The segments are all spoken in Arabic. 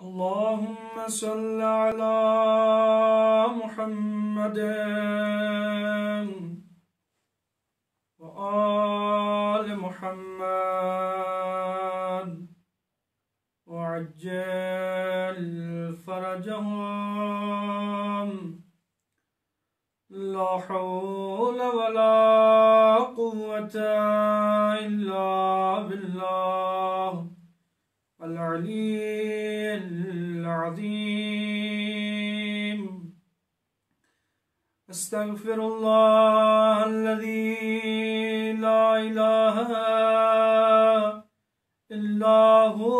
اللهم صل على محمد وآل محمد وعجل فرجهم لا حول ولا قوة إلا بالله العلي العظيم. استغفر الله الذي لا إله إلا هو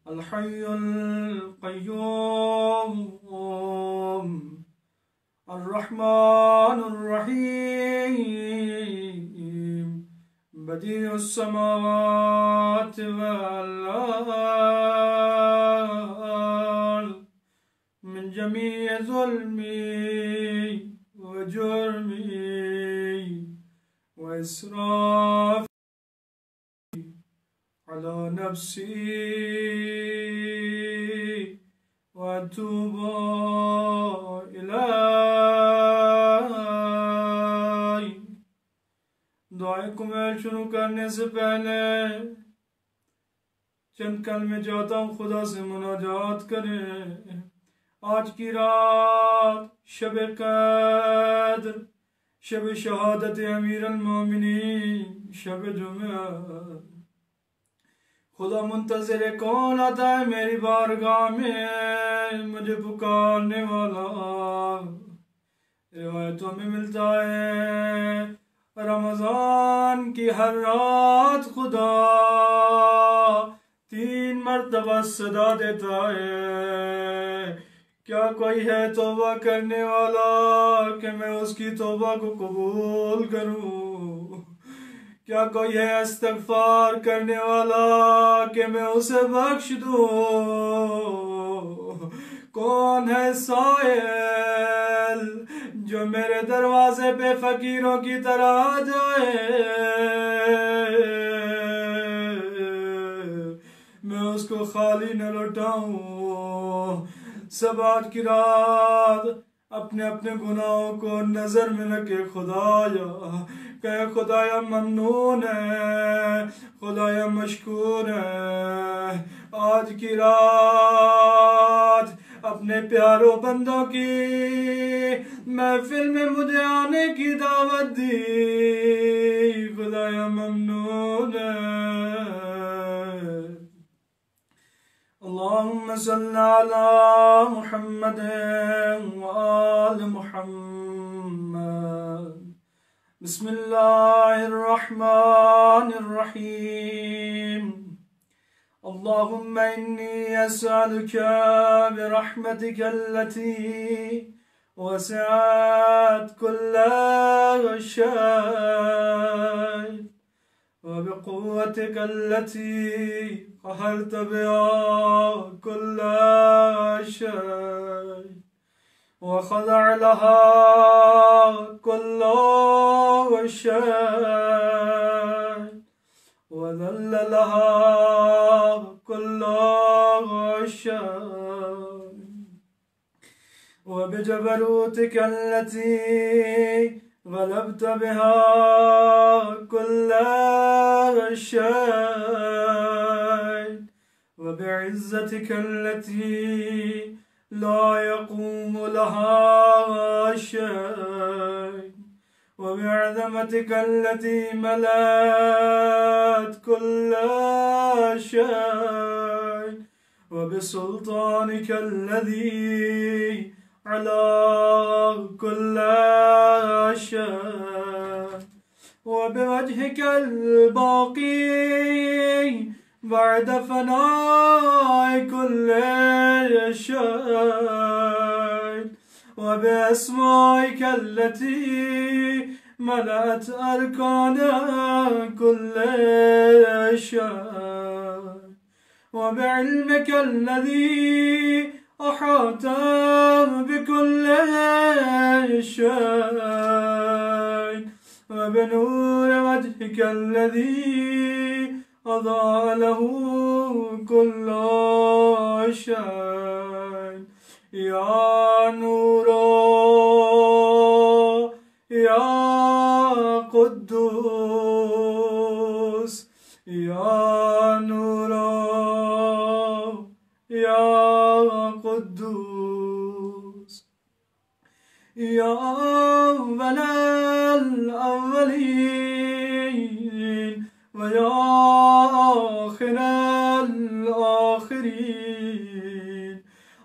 الحي القيوم الرحمن الرحيم بديع السماوات والأرض من جميع ظلمي وجرمي وإسرافي على نفسي وأتوب إليه. دعائیں کو میں شروع کرنے سے پہلے چند کلمے چاہتا ہوں خدا سے مناجات کریں. آج کی رات شب قدر، شب شہادت امیر المومنین، شب جمعہ. خدا منتظر کون آتا ہے میری بارگاہ میں مجھے پکارنے والا. روایتوں میں ملتا ہے رمضان کی ہر رات خدا 3 مرتبہ صدا دیتا ہے. کیا کوئی ہے توبہ کرنے والا کہ میں اس کی توبہ کو قبول کروں؟ کیا کوئی ہے استغفار کرنے والا کہ میں اسے بخش دوں؟ کون ہے سائل جو میرے دروازے پہ فقیروں کی طرح آ جائے؟ میں اس کو خالی نہ لوٹاؤں. سب آج کی رات اپنے اپنے گناہوں کو نظر میں رکھے خدایا کہ خدایا ممنون ہے، خدایا مشکور ہے. آج کی رات اپنے پیاروں بندوں کی محفل میں مجھے آنے کی دعوت دی، خدایا ممنون ہے. اللهم صل على محمد وآل محمد. بسم الله الرحمن الرحيم. اللهم إني أسألك برحمتك التي وسعت كل شيء وبقوتك التي قهرت بها كل شيء وخضع لها كل شيء وذل لها كل شيء وبجبروتك التي غلبت بها كل شيء وبعزتك التي لا يقوم لها شيء وبعظمتك التي ملأت كل شيء وبسلطانك الذي على كل شيء وبوجهك الباقي بعد فناء كل شيء وبأسمائك التي ملأت أركان كل شيء وبعلمك الذي أحاط بكل شيء وبنور وجهك الذي أضاء له كل شيء. يا نور يا قدوس، يا نور يا قدوس، يا أول الأولين ويا آخر الآخرين.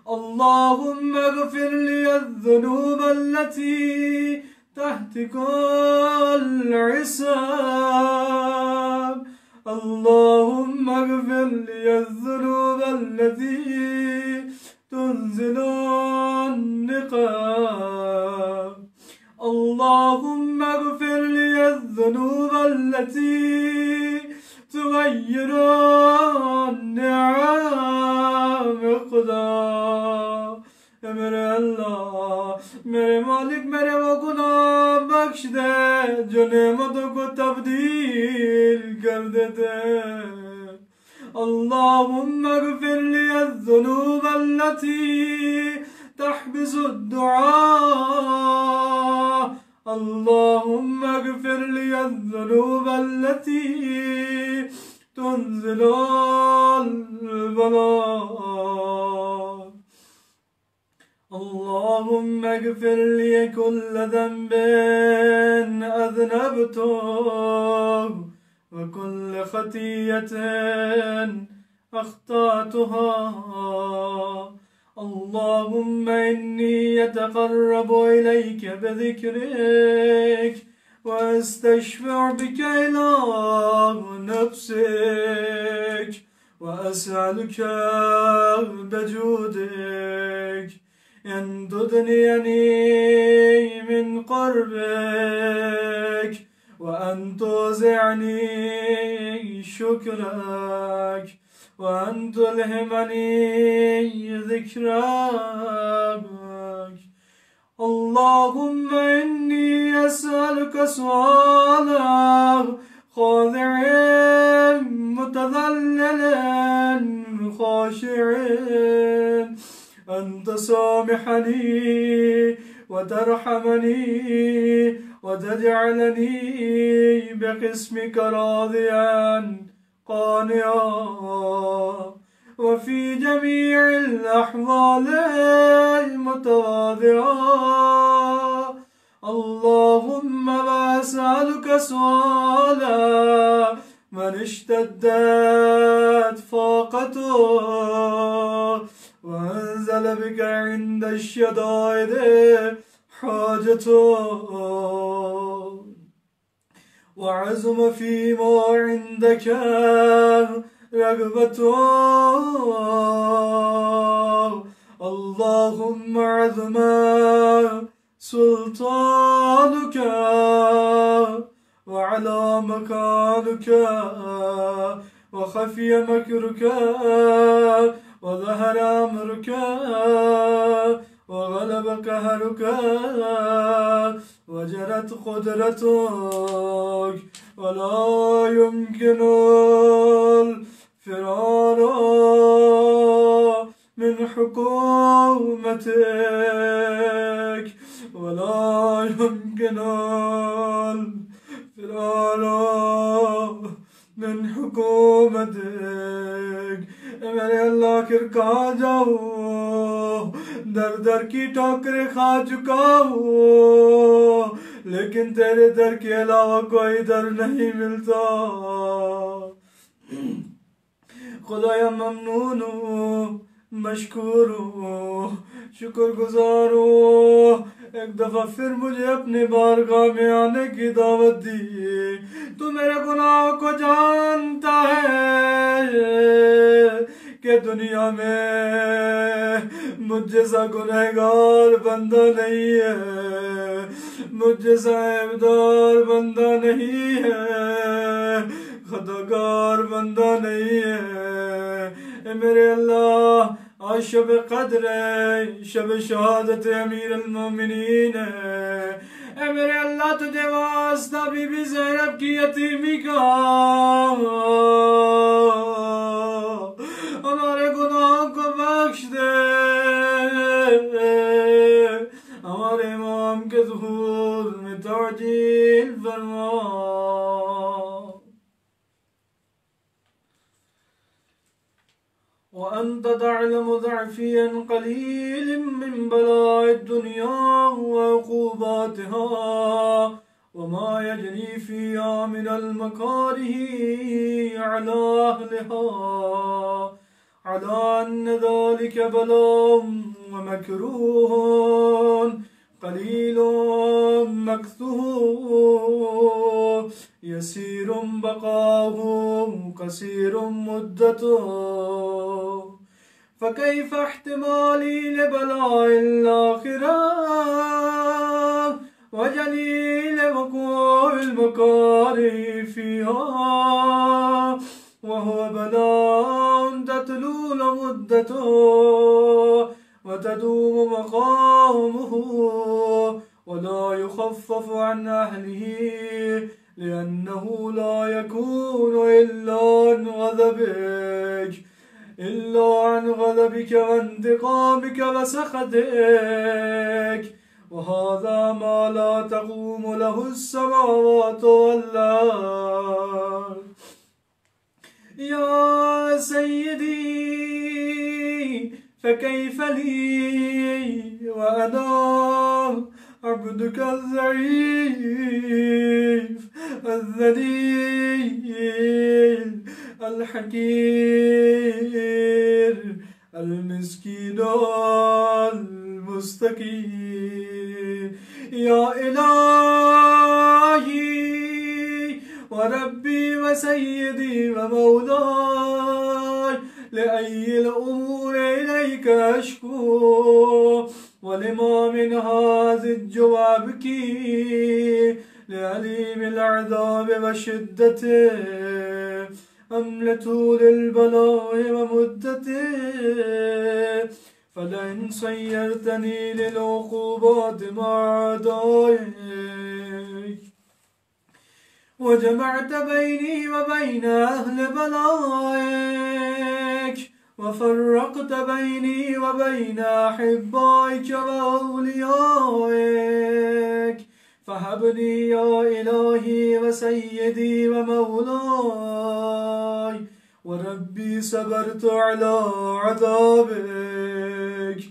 اللهم اغفر لي الذنوب التي تحت كل حساب. اللهم اغفر لي الذنوب التي تنزل النقاب. اللهم اغفر لي الذنوب التي تغير النعم مقدار. मेरे अल्लाह मेरे मालिक मेरे वो गुनाह बख्श दे जो नेमतों को तब्दील कर देते। اللهم اغفر لي الذنوب التي تحبس الدعاء. اللهم اغفر لي الذنوب التي تنزل البلاء. اللهم اغفر لي كل ذنب أذنبته وكل خطيئة أخطأتها. اللهم إني أتقرب إليك بذكرك وأستشفع بك إلى نفسك وأسألك بجودك أن تدنيني من قربك وأن توزعني شكرك وأن تلهمني ذكرك. اللهم إني أسألك سؤالا خاضع متذلل خاشع أن تسامحني وترحمني وتجعلني بقسمك راضيا قانعا وفي جميع الأحوال متواضعا. اللهم وأسألك سؤالا من اشتدت فاقته وأنزل بك عند الشدائد حاجته وعزم فيما عندك رغبته. اللهم عظم سلطانك وعلى مكانك وخفي مكرك وظهر أمرك وغلب قهرك وجرت قدرتك ولا يمكن الفرار من حكومتك ولا يمكن الفرار من حكومتك. मेरे अल्लाह आखिर कहाँ जाऊँ, दर दर की ठोकरें खा चुका हूँ, लेकिन तेरे दर के अलावा कोई दर नहीं मिलता। खुदाया ममनून हूँ, मशकूर हूँ, शुक्रगुजार हूँ। एक दफा फिर मुझे अपने बारगाह में आने की दावत दी। तू मेरे गुनाहों को जानता है कि दुनिया में मुझ जैसा गुनहगार बंदा नहीं है, मुझ जैसा ऐबदार बंदा नहीं है, खताकार बंदा नहीं है। मेरे अल्लाह आज शब कद्र है, शब शहादत अमीर अल-मोमिनीन है। मेरे अल्लाह तुझे वास्ता बीबी ज़ैनब की यतीमी का وأنت تعلم ضعفي عن قليل من بلاء الدنيا وعقوباتها وما يجري فيها من المكاره على أهلها، على أن ذلك بلاء ومكروه قليل مكثه يسير بقاؤه قصير مدته، فكيف احتمالي لبلاء الآخرة وجليل وقوع المكاره فيها، وهو بلاء تطول مدته وتدوم مقامه ولا يخفف عن أهله، لأنه لا يكون إلا عن غضبك وانتقامك وسخطك، وهذا ما لا تقوم له السماوات والأرض. يا سيدي فكيف لي وأنا عبدك الضعيف الذليل الحقير المسكين المستكين. يا إلهي وربي وسيدي ومولاي، لأي الأمور إليك أشكو، ولما من هذا الجواب بكي، لعليم العذاب وشدته أم لطول البلاء ومدته، فلئن صيرتني للعقوبات مع أعدائك وجمعت بيني وبين أهل بلائك وفرقت بيني وبين أحبائك وأوليائك، فهبني يا إلهي وسيدي ومولاي وربي صبرت على عذابك،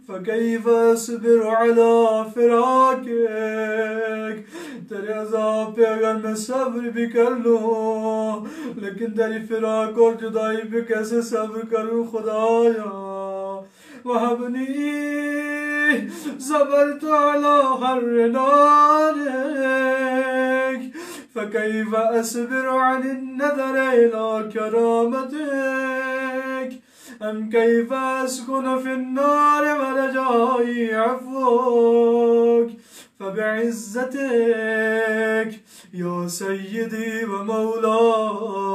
فكيف أصبر على فراقك؟ तेरे अज़ाब पे अगर मैं सब्र भी कर लूँ, लेकिन तेरी फिराक और जुदाई पे कैसे सब्र करूँ खुदाया। वहबनी सब्रत अला हर्र नारिक, फकैफ अस्बिर अन النظر إلى كرامتك، أم كيف أسكن في النار ورجائي عفوك، فبعزتك يا سيدي ومولاي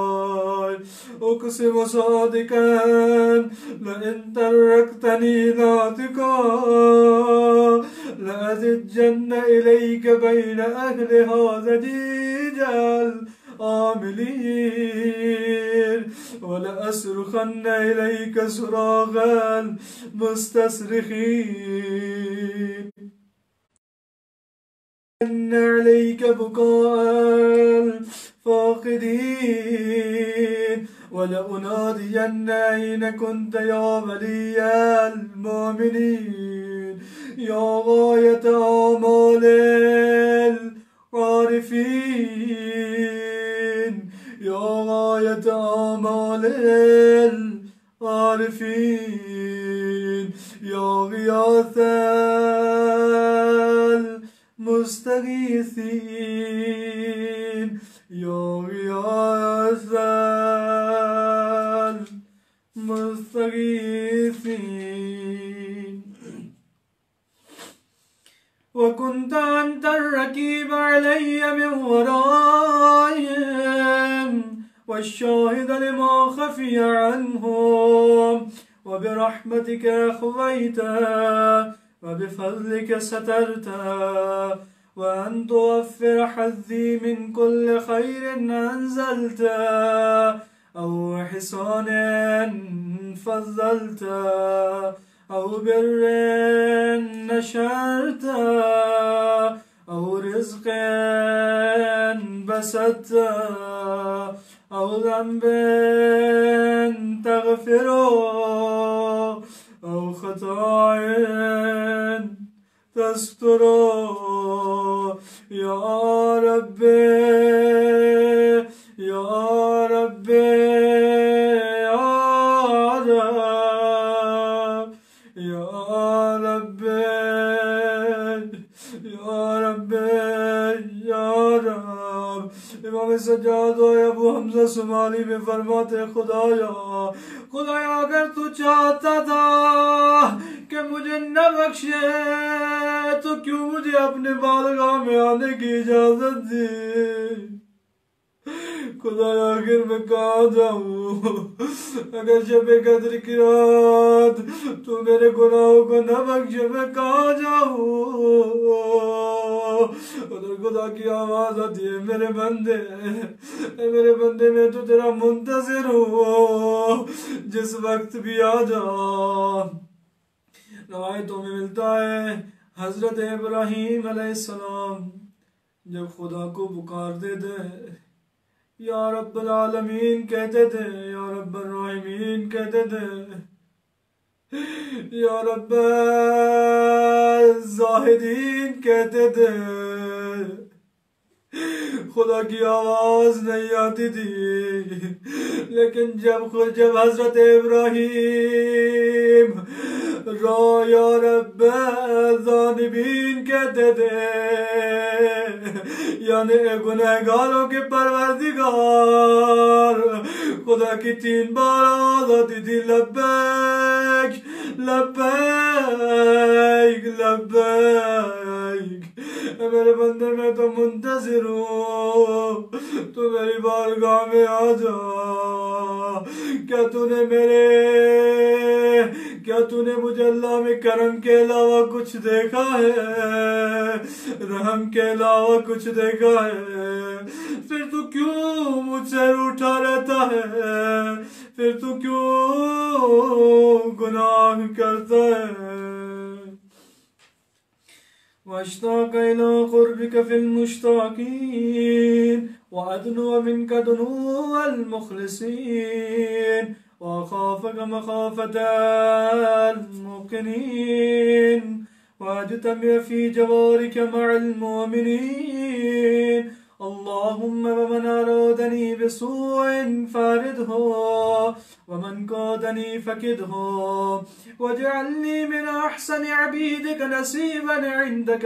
أقسم صادقا لئن تركتني ناطقا لأزجن إليك بين أهل هذا الجيل عاملين، ولأصرخن إليك صراخ المستصرخين، أن عليك بكاء الفاقدين، ولأنادين أين كنت يا ولي المؤمنين، يا غاية آمال العارفين، يا غاية آمال العارفين، يا غياث المستغيثين، يا غياث المستغيثين. وكنت أنت الرقيب علي من ورائهم والشاهد لما خفي عنهم، وبرحمتك أخويت وبفضلك سترت، وأن توفر حظي من كل خير أنزلت أو إحسان فضلت أو بر نشرت أو رزق بسطته أو ذنب تغفره أو خطأ تستره يا ربي يا ربي يا رب يا ربي يا ربي يا رب امام سجاد و ابو حمزہ سمالی میں فرماتے خدایا اگر تو چاہتا تھا کہ مجھے نہ بخشے تو کیوں مجھے اپنے بالگاہ میں آنے کی اجازت دی خدایا آخر میں کہاں جاؤں اگر شب قدر کی رات تو میرے گناہوں کو نہ بخشے میں کہاں جاؤں ادھر خدا کی آواز آتی ہے میرے بندے میں تو تیرا منتظر ہوں جس وقت بھی آ جا روایتوں میں ملتا ہے حضرت ابراہیم علیہ السلام جب خدا کو پکارتے تھے یا رب العالمین کہتے تھے یا رب الراحمین کہتے تھے یا رب الزاہدین کہتے تھے خدا کی آواز نہیں آتی تھی لیکن جب حضرت ابراہیم یا رب الذانبین کہتے تھے یعنی گنہگاروں کے پروردگار خدا کی 3 بار آواز آتی تھی لبیک لبیک لبیک میرے بندے میں تو منتظر ہوں تو میری بارگاہ میں آ جا کیا تو نے مجھے اللہ میں کرم کے علاوہ کچھ دیکھا ہے رحم کے علاوہ کچھ دیکھا ہے پھر تو کیوں مجھ سے روٹھا رہتا ہے پھر تو کیوں گناہ کرتا ہے واشتاق إلى قربك في المشتاقين وأدنو منك دنو المخلصين وأخافك مخافة الموقنين وأجتمع في جوارك مع المؤمنين اللهم ومن أرادني بسوء فارده ومن كادني فكده واجعلني من أحسن عبيدك نصيبا عندك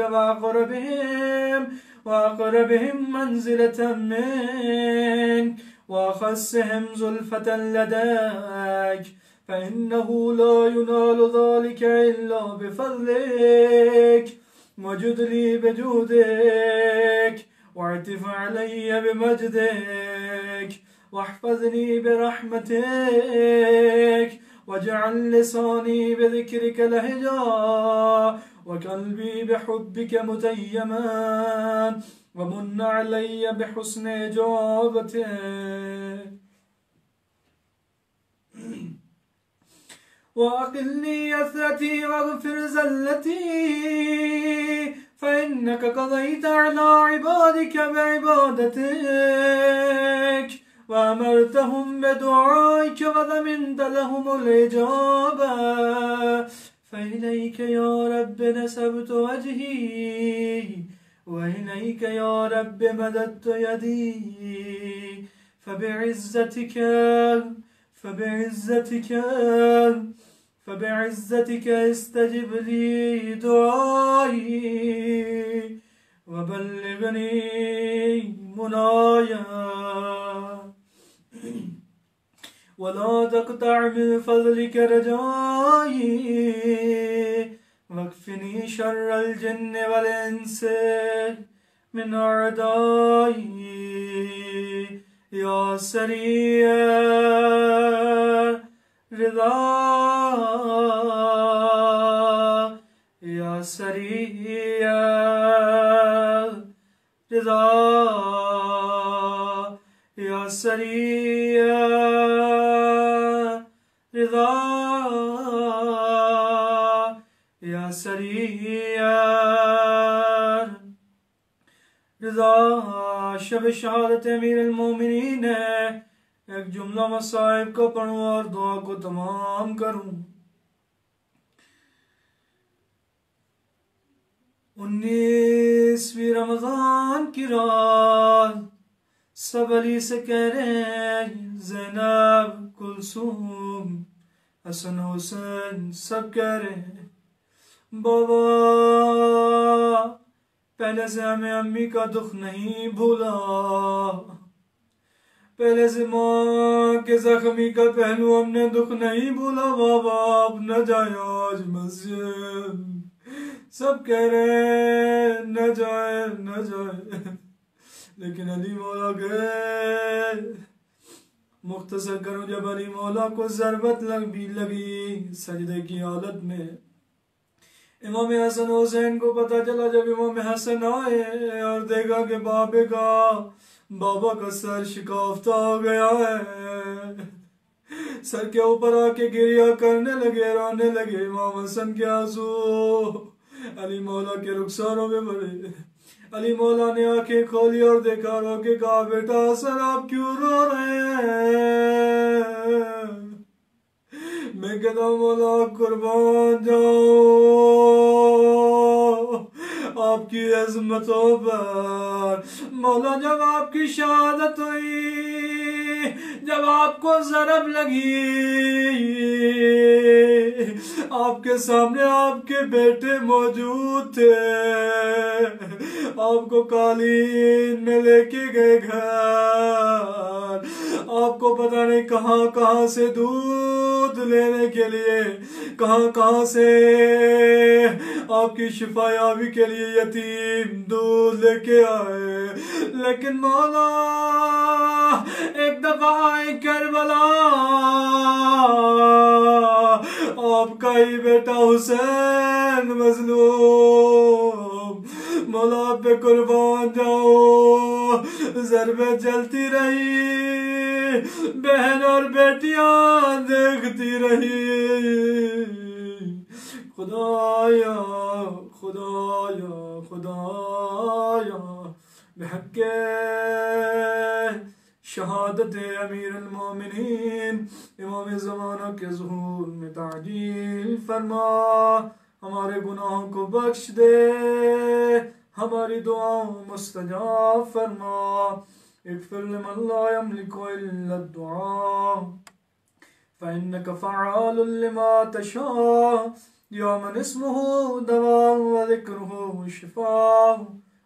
وأقربهم منزلة منك وأخصهم زلفة لديك فإنه لا ينال ذلك إلا بفضلك وجد لي بجودك واعطف علي بمجدك واحفظني برحمتك واجعل لساني بذكرك لهجا وقلبي بحبك متيما ومن علي بحسن إجابتك وأقلني يثرتي واغفر زلتي فإنك قضيت على عبادك بعبادتك وأمرتهم بدعائك وضمنت لهم الإجابة فإليك يا رب نسبت وجهي وإليك يا رب مددت يدي فبعزتك استجب لي دعائي وبلغني منايا ولا تقطع من فضلك رجائي واكفني شر الجن والإنس من أعدائي يا سريع رضا يا سريع رضا يا سريع رضا يا سريع شب شہادت امیر المومنین ہے، ایک جملہ مصائب کا پڑھوں اور دعا کو تمام کروں۔ 19ویں رمضان کی رات، سب علی سے کہہ رہے ہیں، زینب، کلثوم، حسن حسین سب کہہ رہے ہیں بابا پہلے سے ہمیں امی کا دکھ نہیں بھولا، پہلے سے ماں کے زخمی کا پہلو ہم نے دکھ نہیں بھولا بابا، اب نہ جائے آج مسجد، سب کہہ رہے ہیں نہ جائے نہ جائے، لیکن علی مولا گئے۔ مختصر کروں، جب علی مولا کو ضربت لگی سجدے کی حالت میں، امام حسن حسین کو پتا چلا، جب امام حسن آئے اور دیکھا کہ بابا کا سر شکافتہ ہو گیا ہے، سر کے اوپر آ کے گریا کرنے لگے، رونے لگے، امام حسن کے آنسو علی مولا کے رخساروں میں بڑے۔ علی مولا نے آنکھیں کھولی اور دیکھا، رو کے کہا بیٹا حسن آپ کیوں رو رہے ہیں؟ میں کہتا ہوں مولا قربان جاؤ آپ کی عظمتوں پر، مولا جب آپ کی شہادت ہوئی، جب آپ کو ضرب لگی، آپ کے سامنے آپ کے بیٹے موجود تھے، آپ کو قالین میں لے کے گئے گھر، آپ کو پتہ نہیں کہاں کہاں سے دودھ لینے کے لیے، کہاں کہاں سے آپ کی شفا یابی کے لیے یتیم دودھ لے کے آئے، لیکن مولا ایک دفعہ آئے کربلا، آپ کا ہی بیٹا حسین مظلوم، مولا آپ پہ قربان جاؤ، ضربیں چلتی رہی، بہن اور بیٹیاں دیکھتی رہی، خدایا خدایا خدایا بحق شہادت امیر المومنین امام زمانہ کے ظہور میں تعجیل فرما، ہمارے گناہوں کو بخش دے، ہماری دعاؤں مستجاب فرما، اغفر لمن لا يملك إلا الدعاء فإنك فعال لما تشاء، يا من اسمه دواء وذكره شفاء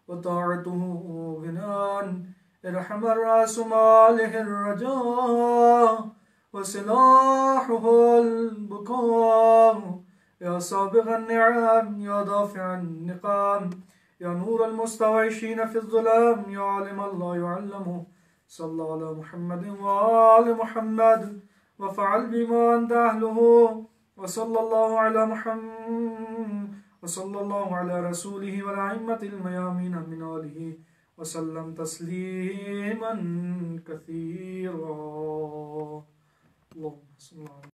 وطاعته غنى، ارحم الرأس ماله الرجاء وسلاحه البكاء، يا سابغ النعم يا دافع النقام، يا نور المستوحشين في الظلام، يا عالم الله يعلمه، صلى على محمد وآل محمد وفعل بما أنت أهله، وصلى الله على محمد وصلى الله على رسوله والأئمة الميامين من آله وسلم تسليما كثيرا، اللهم صل على